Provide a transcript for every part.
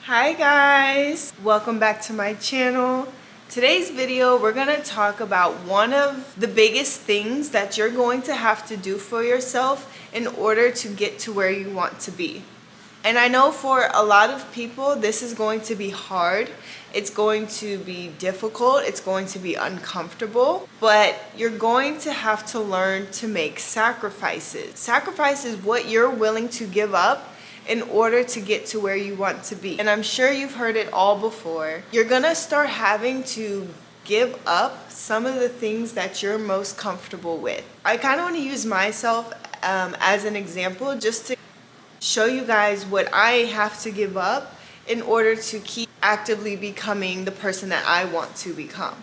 Hi guys, welcome back to my channel. Today's video we're gonna talk about one of the biggest things that you're going to have to do for yourself in order to get to where you want to be. And I know for a lot of people this is going to be hard, it's going to be difficult, it's going to be uncomfortable, but you're going to have to learn to make sacrifices. Sacrifice is what you're willing to give up in order to get to where you want to be. And I'm sure you've heard it all before. You're gonna start having to give up some of the things that you're most comfortable with. I kind of want to use myself as an example just to show you guys what I have to give up in order to keep actively becoming the person that I want to become.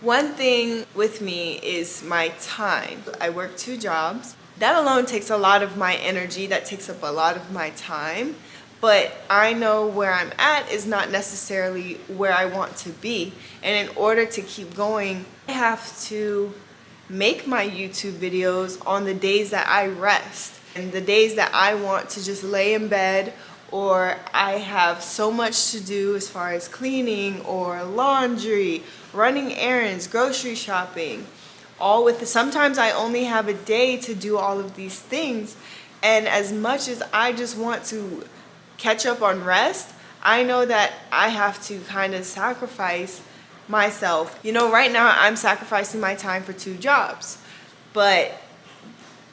One thing with me is my time. I work 2 jobs. That alone takes a lot of my energy, that takes up a lot of my time, but I know where I'm at is not necessarily where I want to be. And in order to keep going, I have to make my YouTube videos on the days that I rest and the days that I want to just lay in bed, or I have so much to do as far as cleaning or laundry, running errands, grocery shopping. Sometimes I only have a day to do all of these things, and as much as I just want to catch up on rest, I know that I have to kind of sacrifice myself. You know, right now I'm sacrificing my time for 2 jobs, but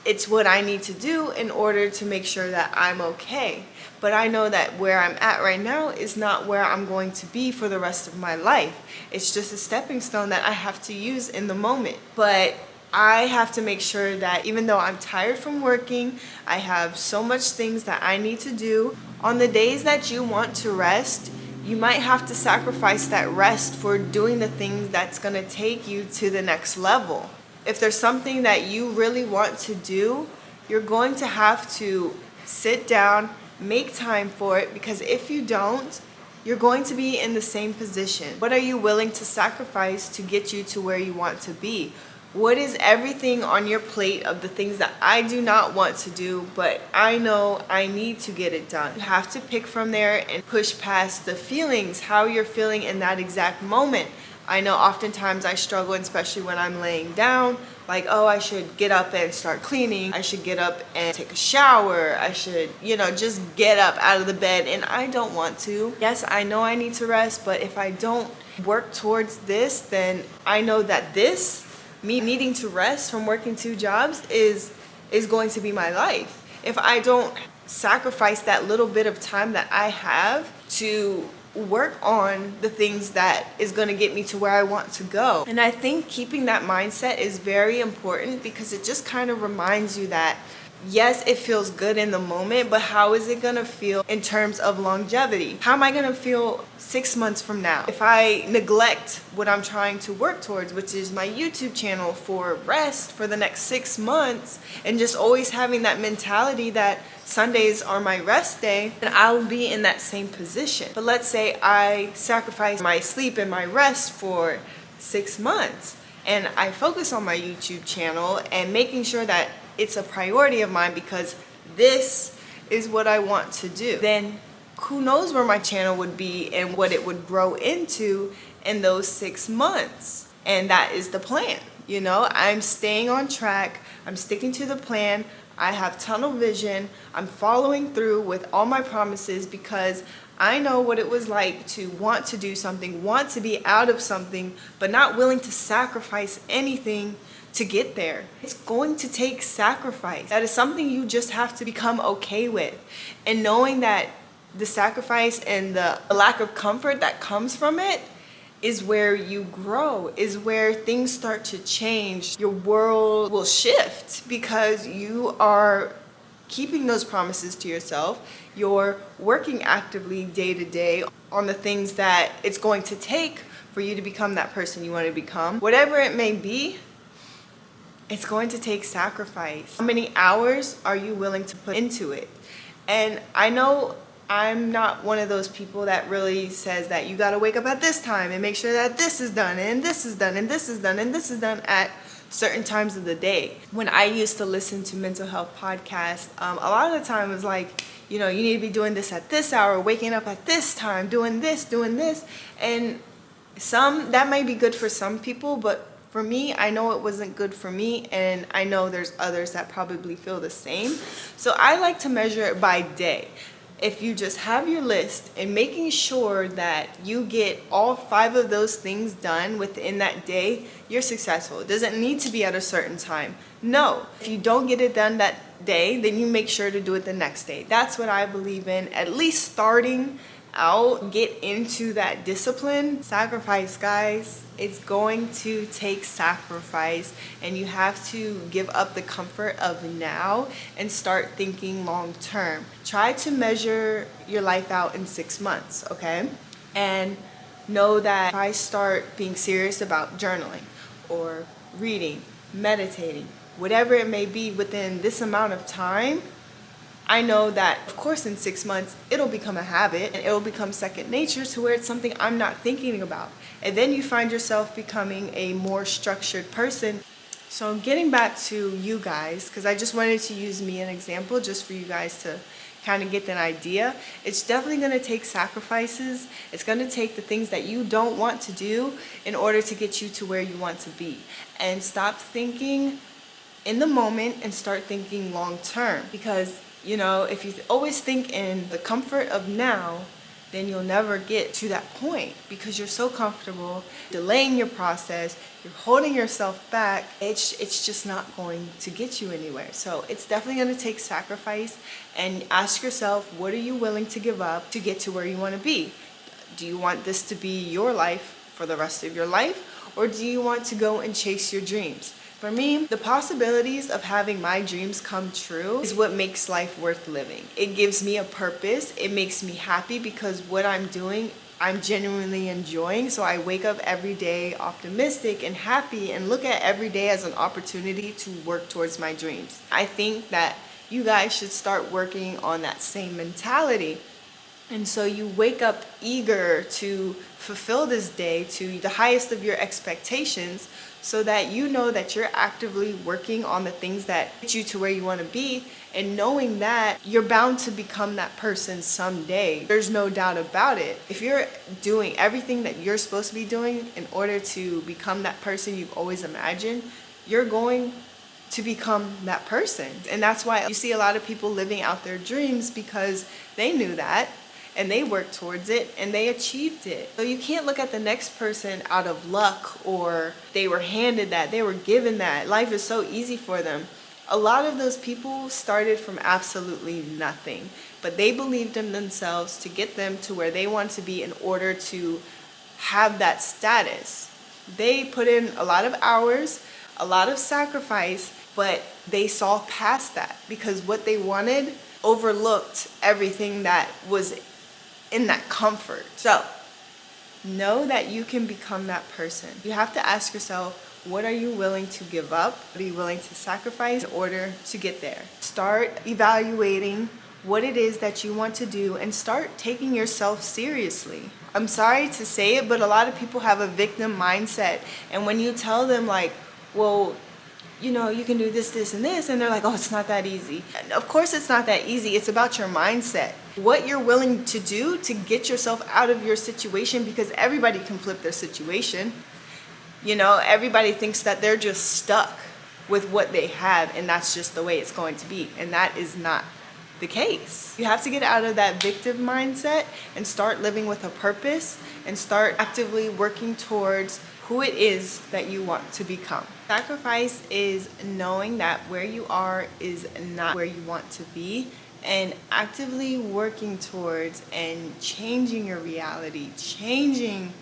it's what I need to do in order to make sure that I'm okay. But I know that where I'm at right now is not where I'm going to be for the rest of my life. It's just a stepping stone that I have to use in the moment. But I have to make sure that even though I'm tired from working, I have so much things that I need to do. On the days that you want to rest, you might have to sacrifice that rest for doing the things that's gonna take you to the next level. If there's something that you really want to do, you're going to have to sit down, make time for it, because if you don't, you're going to be in the same position. What are you willing to sacrifice to get you to where you want to be? What is everything on your plate of the things that I do not want to do, but I know I need to get it done? You have to pick from there and push past the feelings, how you're feeling in that exact moment. I know oftentimes I struggle, especially when I'm laying down, like, oh, I should get up and start cleaning. I should get up and take a shower. I should, just get up out of the bed, and I don't want to. Yes, I know I need to rest, but if I don't work towards this, then I know that me needing to rest from working 2 jobs is going to be my life. If I don't sacrifice that little bit of time that I have to work on the things that is going to get me to where I want to go. And I think keeping that mindset is very important, because it just kind of reminds you that yes, it feels good in the moment, but how is it going to feel in terms of longevity? How am I going to feel 6 months from now if I neglect what I'm trying to work towards, which is my YouTube channel, for rest for the next 6 months, and just always having that mentality that Sundays are my rest day, and I'll be in that same position. But let's say I sacrifice my sleep and my rest for 6 months, and I focus on my YouTube channel and making sure that it's a priority of mine because this is what I want to do. Then who knows where my channel would be and what it would grow into in those 6 months. And that is the plan. I'm staying on track. I'm sticking to the plan. I have tunnel vision. I'm following through with all my promises because I know what it was like to want to do something, want to be out of something, but not willing to sacrifice anything to get there. It's going to take sacrifice. That is something you just have to become okay with. And knowing that the sacrifice and the lack of comfort that comes from it is where you grow, is where things start to change. Your world will shift because you are keeping those promises to yourself. You're working actively day to day on the things that it's going to take for you to become that person you want to become. Whatever it may be, it's going to take sacrifice. How many hours are you willing to put into it? And I know I'm not one of those people that really says that you got to wake up at this time and make sure that this is done and this is done and this is done and this is done at certain times of the day. When I used to listen to mental health podcasts, a lot of the time it was like, you need to be doing this at this hour, waking up at this time, doing this. And that might be good for some people, but for me, I know it wasn't good for me, and I know there's others that probably feel the same. So I like to measure it by day. If you just have your list and making sure that you get all 5 of those things done within that day, you're successful. It doesn't need to be at a certain time. No, if you don't get it done that day, then you make sure to do it the next day. That's what I believe in, at least starting out. Get into that discipline. Sacrifice, guys. It's going to take sacrifice, and you have to give up the comfort of now and start thinking long term. Try to measure your life out in 6 months, okay? And know that if I start being serious about journaling or reading, meditating, whatever it may be within this amount of time, I know that, of course, in 6 months, it'll become a habit and it'll become second nature to where it's something I'm not thinking about. And then you find yourself becoming a more structured person. So getting back to you guys, because I just wanted to use me an example just for you guys to kind of get an idea. It's definitely going to take sacrifices. It's going to take the things that you don't want to do in order to get you to where you want to be. And stop thinking in the moment and start thinking long term, because if you always think in the comfort of now, then you'll never get to that point because you're so comfortable delaying your process, you're holding yourself back. It's just not going to get you anywhere. So it's definitely going to take sacrifice, and ask yourself, what are you willing to give up to get to where you want to be? Do you want this to be your life for the rest of your life, or do you want to go and chase your dreams? For me, the possibilities of having my dreams come true is what makes life worth living. It gives me a purpose. It makes me happy because what I'm doing, I'm genuinely enjoying. So I wake up every day optimistic and happy and look at every day as an opportunity to work towards my dreams. I think that you guys should start working on that same mentality. And so you wake up eager to fulfill this day to the highest of your expectations, so that you know that you're actively working on the things that get you to where you want to be, and knowing that you're bound to become that person someday. There's no doubt about it. If you're doing everything that you're supposed to be doing in order to become that person you've always imagined, you're going to become that person. And that's why you see a lot of people living out their dreams, because they knew that and they worked towards it and they achieved it. So you can't look at the next person out of luck, or they were handed that, they were given that. Life is so easy for them. A lot of those people started from absolutely nothing, but they believed in themselves to get them to where they want to be in order to have that status. They put in a lot of hours, a lot of sacrifice, but they saw past that because what they wanted overlooked everything that was in that comfort. So know that you can become that person. You have to ask yourself, what are you willing to give up? What are you willing to sacrifice in order to get there? Start evaluating what it is that you want to do and start taking yourself seriously. I'm sorry to say it, but a lot of people have a victim mindset. And when you tell them well, you can do this, this, and this, and they're like, oh, it's not that easy. And of course it's not that easy. It's about your mindset. What you're willing to do to get yourself out of your situation, because everybody can flip their situation. Everybody thinks that they're just stuck with what they have, and that's just the way it's going to be. And that is not the case. You have to get out of that victim mindset and start living with a purpose and start actively working towards who it is that you want to become. Sacrifice is knowing that where you are is not where you want to be, and actively working towards and changing your reality, changing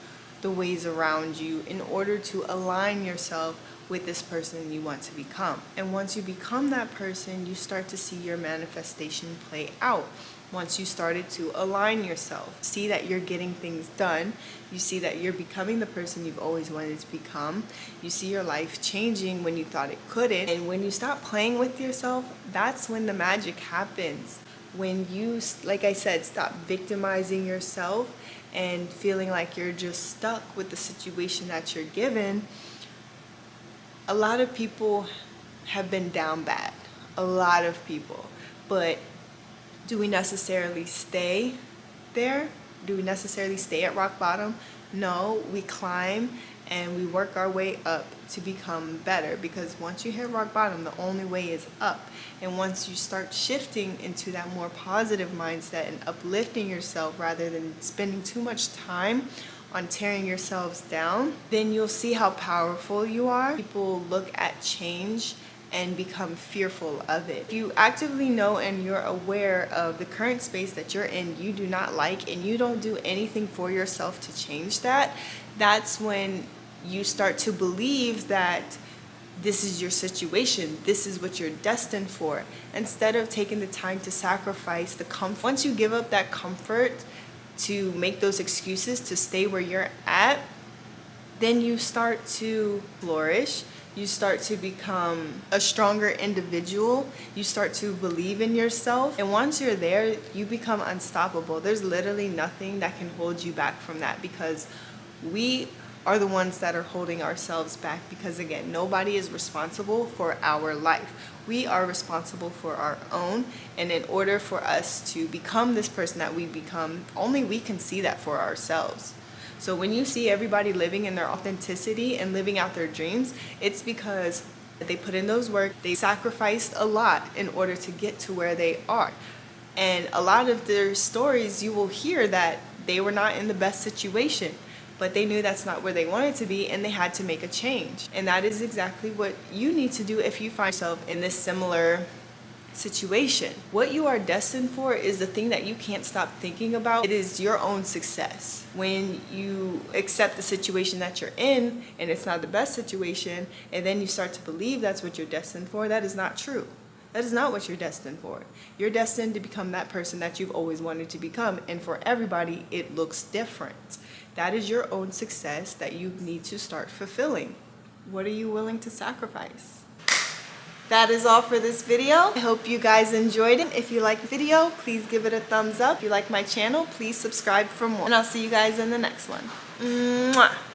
the ways around you in order to align yourself with this person you want to become. And once you become that person, you start to see your manifestation play out. Once you started to align yourself, see that you're getting things done, you see that you're becoming the person you've always wanted to become, you see your life changing when you thought it couldn't, and when you stop playing with yourself, that's when the magic happens. When you, like I said, stop victimizing yourself and feeling like you're just stuck with the situation that you're given, A lot of people have been down bad. A lot of people. But do we necessarily stay there? Do we necessarily stay at rock bottom? No, we climb and we work our way up to become better, because once you hit rock bottom, the only way is up. And once you start shifting into that more positive mindset and uplifting yourself rather than spending too much time on tearing yourselves down, then you'll see how powerful you are. People look at change and become fearful of it. If you actively know and you're aware of the current space that you're in, you do not like, and you don't do anything for yourself to change that, that's when you start to believe that this is your situation, this is what you're destined for, instead of taking the time to sacrifice the comfort. Once you give up that comfort to make those excuses to stay where you're at, then you start to flourish. You start to become a stronger individual. You start to believe in yourself. And once you're there, you become unstoppable. There's literally nothing that can hold you back from that, because we are the ones that are holding ourselves back. Because again, nobody is responsible for our life. We are responsible for our own. And in order for us to become this person that we become, only we can see that for ourselves. So when you see everybody living in their authenticity and living out their dreams, it's because they put in those work, they sacrificed a lot in order to get to where they are. And a lot of their stories, you will hear that they were not in the best situation, but they knew that's not where they wanted to be, and they had to make a change. And that is exactly what you need to do if you find yourself in this similar situation. What you are destined for is the thing that you can't stop thinking about. It is your own success. When you accept the situation that you're in and it's not the best situation, and then you start to believe that's what you're destined for, that is not true. That is not what you're destined for. You're destined to become that person that you've always wanted to become, and for everybody it looks different. That is your own success that you need to start fulfilling. What are you willing to sacrifice? That is all for this video. I hope you guys enjoyed it. If you liked the video, please give it a thumbs up. If you like my channel, please subscribe for more. And I'll see you guys in the next one. Mwah.